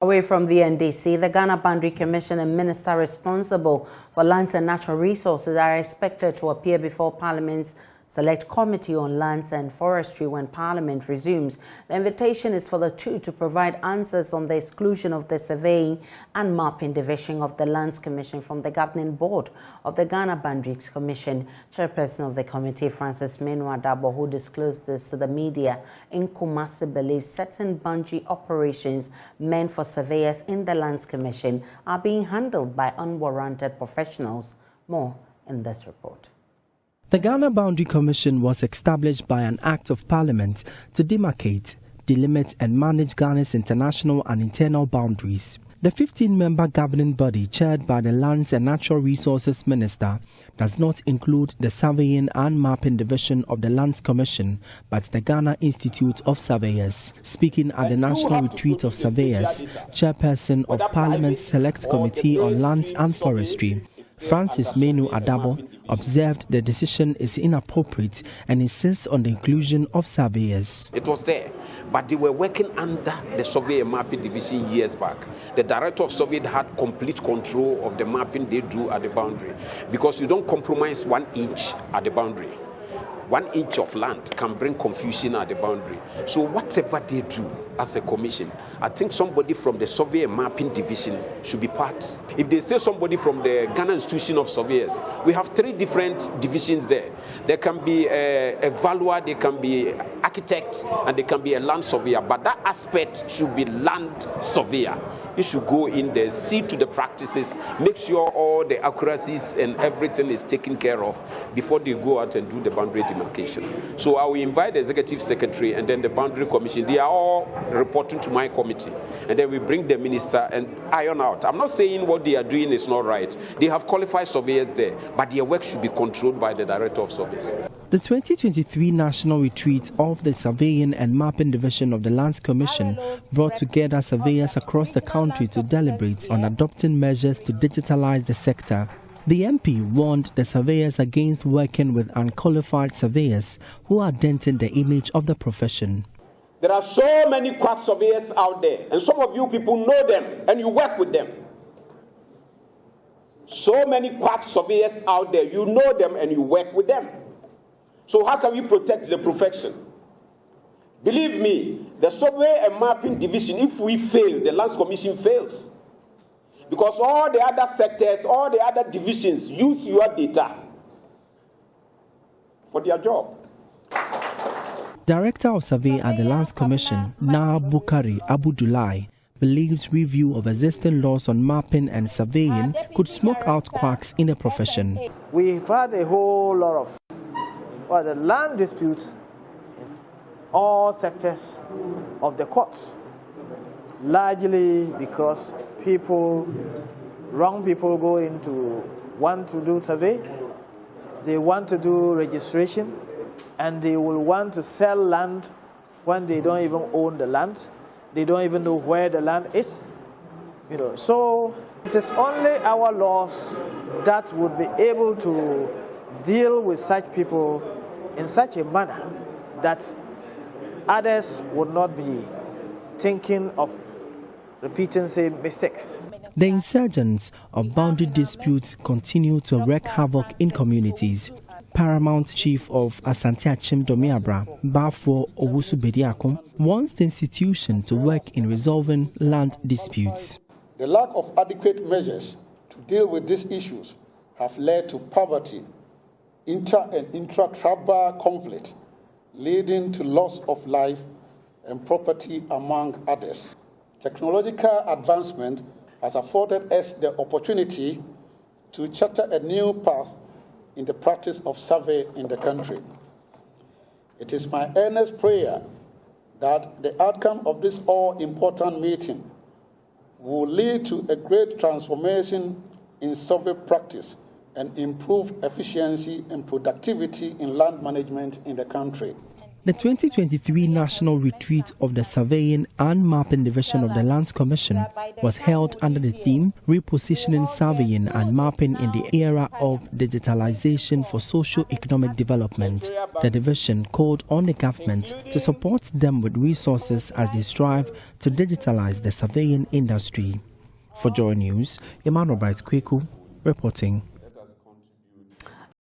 Away from the NDC, the Ghana Boundary Commission and Minister responsible for lands and natural resources are expected to appear before Parliament's Select Committee on Lands and Forestry when Parliament resumes. The invitation is for the two to provide answers on the exclusion of the surveying and mapping division of the Lands Commission from the governing board of the Ghana Boundary Commission. Chairperson of the committee, Francis Menu Adabo, who disclosed this to the media in Kumasi, believes certain boundary operations meant for surveyors in the Lands Commission are being handled by unwarranted professionals. More in this report. The Ghana Boundary Commission was established by an Act of Parliament to demarcate, delimit and manage Ghana's international and internal boundaries. The 15-member governing body, chaired by the Lands and Natural Resources Minister, does not include the Surveying and Mapping Division of the Lands Commission, but the Ghana Institute of Surveyors. Speaking at the National Retreat of Surveyors, Chairperson of Parliament's Select Committee on Lands and Forestry, Francis Menu Adabo, observed the decision is inappropriate and insists on the inclusion of surveyors. It was there, but they were working under the Survey and Mapping Division years back. The Director of Survey had complete control of the mapping they do at the boundary, because you don't compromise 1 inch at the boundary. 1 inch of land can bring confusion at the boundary. So whatever they do as a commission, I think somebody from the Survey and Mapping Division should be part. If they say somebody from the Ghana Institution of Surveyors, we have 3 different divisions there. There can be a valuer, there can be architect, and there can be a land surveyor. But that aspect should be land surveyor. You should go in there, see to the practices, make sure all the accuracies and everything is taken care of before they go out and do the boundary demarcation. So I will invite the Executive Secretary and then the Boundary Commission. They are all reporting to my committee. And then we bring the minister and iron out. I'm not saying what they are doing is not right. They have qualified surveyors there, but their work should be controlled by the Director of Surveys. The 2023 National Retreat of the Surveying and Mapping Division of the Lands Commission brought together surveyors across the country to deliberate on adopting measures to digitalize the sector. The MP warned the surveyors against working with unqualified surveyors who are denting the image of the profession. There are so many quack surveyors out there, and some of you people know them and you work with them. So many quack surveyors out there, you know them and you work with them. So how can we protect the profession? Believe me, the Survey and Mapping Division, if we fail, the Lands Commission fails. Because all the other sectors, all the other divisions use your data for their job. Director of Survey at the Lands Commission, Na Bukari Abudulai, believes review of existing laws on mapping and surveying could smoke out quacks in the profession. We've had a whole lot of the land disputes in all sectors of the courts, largely because wrong people go into want to do survey, they want to do registration, and they will want to sell land when they don't even own the land. They don't even know where the land is. So it is only our laws that would be able to deal with such people in such a manner that others would not be thinking of repeating same mistakes. The insurgents of boundary disputes continue to wreak havoc in communities. Paramount Chief of Asante Achim Domiabra, Bafo Owusu Bediakum, wants the institution to work in resolving land disputes. The lack of adequate measures to deal with these issues have led to poverty, inter- and intra-tribal conflict, leading to loss of life and property, among others. Technological advancement has afforded us the opportunity to charter a new path in the practice of survey in the country. It is my earnest prayer that the outcome of this all-important meeting will lead to a great transformation in survey practice and improved efficiency and productivity in land management in the country. The 2023 National Retreat of the Surveying and Mapping Division of the Lands Commission was held under the theme Repositioning Surveying and Mapping in the Era of Digitalization for Socio-Economic Development. The division called on the government to support them with resources as they strive to digitalize the surveying industry. For Joy News, Emmanuel Bright Kweku reporting.